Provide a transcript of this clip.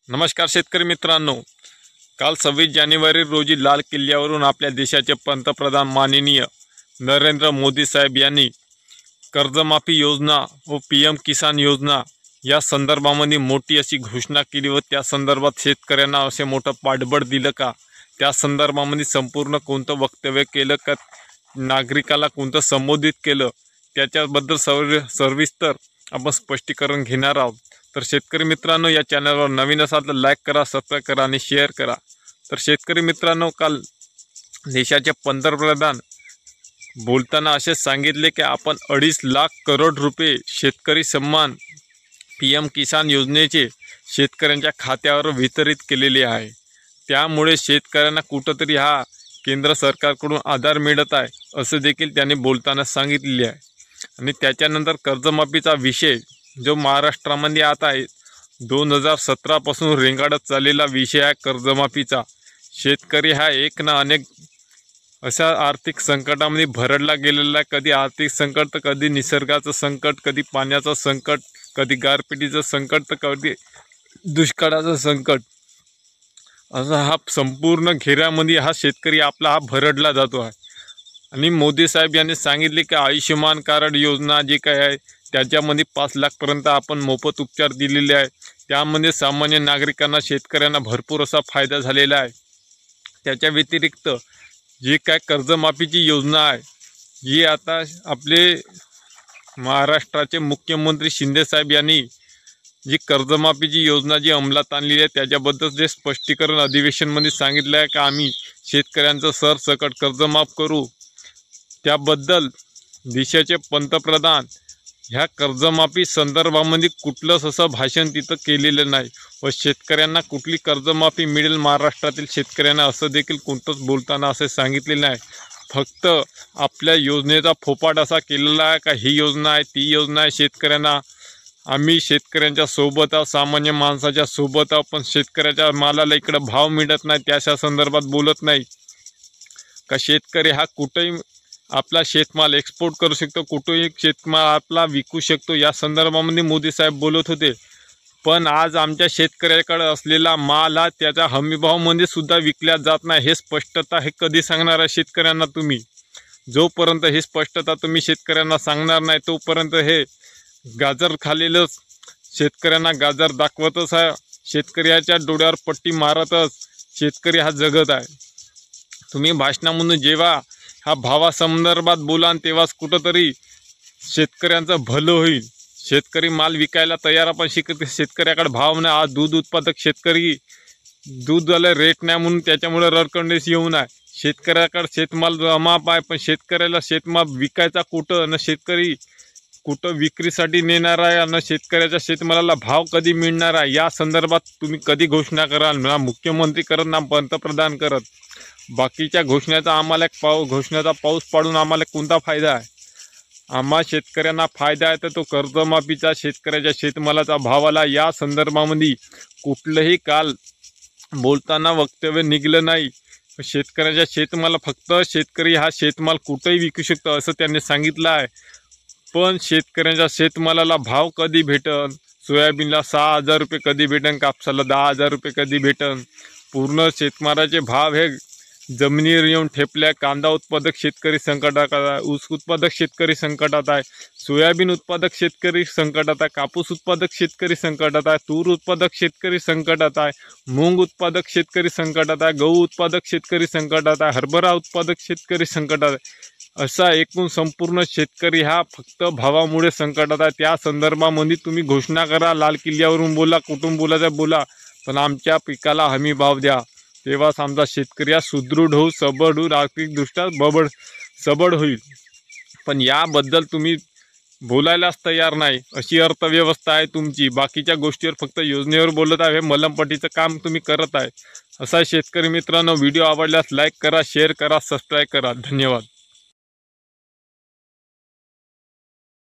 नमस्कार शेतकरी मित्रांनो, काल 26 जानेवारी रोजी लाल किल्ल्यावरून आपल्या देशाचे पंतप्रधान माननीय नरेंद्र मोदी साहेब यांनी कर्जमाफी योजना व PM किसान योजना या संदर्भामध्ये मोठी अशी घोषणा केली व त्या संदर्भात शेतकऱ्यांना असे मोठं पाठबळ दिलं का, त्या संदर्भामध्ये संपूर्ण कोणतं वक्तव्य केलं का, नागरिकाला कोणतं संबोधित केलं त्याच्याबद्दल सविस्तर आपण स्पष्टीकरण घेणार आहोत। तर शेतकरी मित्रांनो, या चॅनलवर नवीन असाल तर लाईक करा, सबस्क्राइब करा आणि शेअर करा। तर शेतकरी मित्रांनो, काल देशाचे पंतप्रधान बोलताना असे सांगितले की आपण 2.5 लाख करोड रुपये शेतकरी सन्मान PM किसान योजनेचे शेतकऱ्यांच्या खात्यावर वितरित केलेले आहे। त्यामुळे शेतकऱ्यांना कुठंतरी हा केंद्र सरकारकडून आधार मिळत आहे असं देखील त्यांनी बोलताना सांगितले आहे। आणि त्याच्यानंतर कर्जमाफीचा विषय जो महाराष्ट्रामध्ये आता आहे 2017 पासून रेंगाळत चाललेला विषय आहे कर्जमाफीचा। शेतकरी हा एक ना अनेक अशा आर्थिक संकटामध्ये भरडला गेलेला आहे। कधी आर्थिक संकट तर कधी निसर्गाचं संकट, कधी पाण्याचं संकट, कधी गारपिटीचं संकट तर कधी दुष्काळाचं संकट, असा हा संपूर्ण घेऱ्यामध्ये हा शेतकरी आपला हा भरडला जातो आहे। आणि मोदी साहेब यांनी सांगितले की आयुष्यमान कार्ड योजना जी काय आहे त्याच्यामध्ये 5 लाखपर्यंत आपण मोफत उपचार दिलेले आहे। त्यामध्ये सामान्य नागरिकांना, शेतकऱ्यांना भरपूर असा फायदा झालेला आहे। त्याच्या व्यतिरिक्त जी काय कर्जमाफीची योजना आहे जी आता आपले महाराष्ट्राचे मुख्यमंत्री शिंदे साहेब यांनी जी कर्जमाफीची योजना जी अंमलात आणलेली आहे त्याच्याबद्दल जे स्पष्टीकरण अधिवेशनमध्ये सांगितलं आहे की आम्ही शेतकऱ्यांचं सरसकट कर्ज माफ करू, त्याबद्दल देशाचे पंतप्रधान ह्या कर्जमाफी संदर्भामध्ये कुठलंच असं भाषण तिथं केलेलं नाही व शेतकऱ्यांना कुठली कर्जमाफी मिळेल महाराष्ट्रातील शेतकऱ्यांना असं देखील कोणतंच बोलताना असे सांगितलेलं नाही। फक्त आपल्या योजनेचा फोपाट असा केलेला आहे का ही योजना आहे, ती योजना आहे, शेतकऱ्यांना आम्ही शेतकऱ्यांच्या सोबत आहोत, सामान्य माणसाच्या सोबत आहोत, पण शेतकऱ्याच्या मालाला इकडं भाव मिळत नाही त्याच्या संदर्भात बोलत नाही का। शेतकरी हा कुठेही आपला शेतमाल एक्सपोर्ट करू शकतो, कुठेही शेतमाल आपला विकू शकतो, या संदर्भामध्ये मोदी साहेब बोलत होते। पण आज आमच्या शेतकऱ्याकडे असलेला माल हा त्याच्या हमीभावामध्ये सुद्धा विकल्या जात नाही। हे स्पष्टता हे कधी सांगणार आहे शेतकऱ्यांना तुम्ही? जोपर्यंत हे स्पष्टता तुम्ही शेतकऱ्यांना सांगणार नाही तोपर्यंत हे गाजर खालेलंच शेतकऱ्यांना गाजर दाखवतच आहे, शेतकऱ्याच्या डोळ्यावर पट्टी मारतच शेतकरी हा जगत आहे। तुम्ही भाषणामधून जेव्हा हा भावासंदर्भात बोला तेव्हाच कुठंतरी शेतकऱ्यांचं भलं होईल। शेतकरी माल विकायला तयार, पण शेतकऱ्याकडे भाव नाही। आज दूध उत्पादक शेतकरी दूधवाले रेट नाही म्हणून त्याच्यामुळे रडकंडीस येऊन आहे। शेतकऱ्याकडे शेतमाल अमाप आहे, पण शेतकऱ्याला शेतमाल विकायचा कुठं, न शेतकरी कुठं विक्रीसाठी नेणार आहे, न शेतकऱ्याच्या शेतमालाला भाव कधी मिळणार आहे, या संदर्भात तुम्ही कधी घोषणा कराल? ना मुख्यमंत्री करत ना पंतप्रधान करत। बाकीच्या घोषणाचा आम्हाला घोषणाचा पाऊस पाडून आम्हाला कोणता फायदा आहे? आम्हा शेतकऱ्यांना फायदा आहे तर तो कर्जमाफीचा, शेतकऱ्याच्या शेतमालाचा भावाला, या संदर्भामध्ये कुठलंही काल बोलताना वक्तव्य निघलं नाही। शेतकऱ्याच्या शेतमाला फक्त शेतकरी हा शेतमाल कुठेही विकू शकतो असं त्यांनी सांगितलं आहे। पण शेतकऱ्यांच्या शेतमालाला भाव कधी भेटन? सोयाबीनला 6,000 रुपये कधी भेटन? कापसाला 10,000 रुपये कधी भेटन? पूर्ण शेतमालाचे भाव हे जमिनीवर येऊन ठेपल्या। कांदा उत्पादक शेतकरी संकटात आहे, ऊस उत्पादक शेतकरी संकटात आहे, सोयाबीन उत्पादक शेतकरी संकटात आहे, कापूस उत्पादक शेतकरी संकटात आहे, तूर उत्पादक शेतकरी संकटात आहे, मूग उत्पादक शेतकरी संकटात आहे, गहू उत्पादक शेतकरी संकटात आहे, हरभरा उत्पादक शेतकरी संकटात आहे। असा एकूण संपूर्ण शेतकरी हा फक्त भावामुळे संकटात आहे। त्या संदर्भामध्ये तुम्ही घोषणा करा, लाल किल्ल्यावरून बोला, कुठून बोलायचं बोला, पण आमच्या पिकाला हमी भाव द्या, तेव्हाच आमचा शेतकरी हा सुदृढ होऊ, सबळ होईल, आर्थिकदृष्ट्या सबळ होईल। पण याबद्दल तुम्ही बोलायलाच तयार नाही, अशी अर्थव्यवस्था आहे तुमची। बाकीच्या गोष्टीवर फक्त योजनेवर बोलत आहे, मलमपट्टीचं काम तुम्ही करत आहे। असा शेतकरी मित्रांनो, व्हिडिओ आवडल्यास लाईक करा, शेअर करा, सबस्क्राईब करा। धन्यवाद।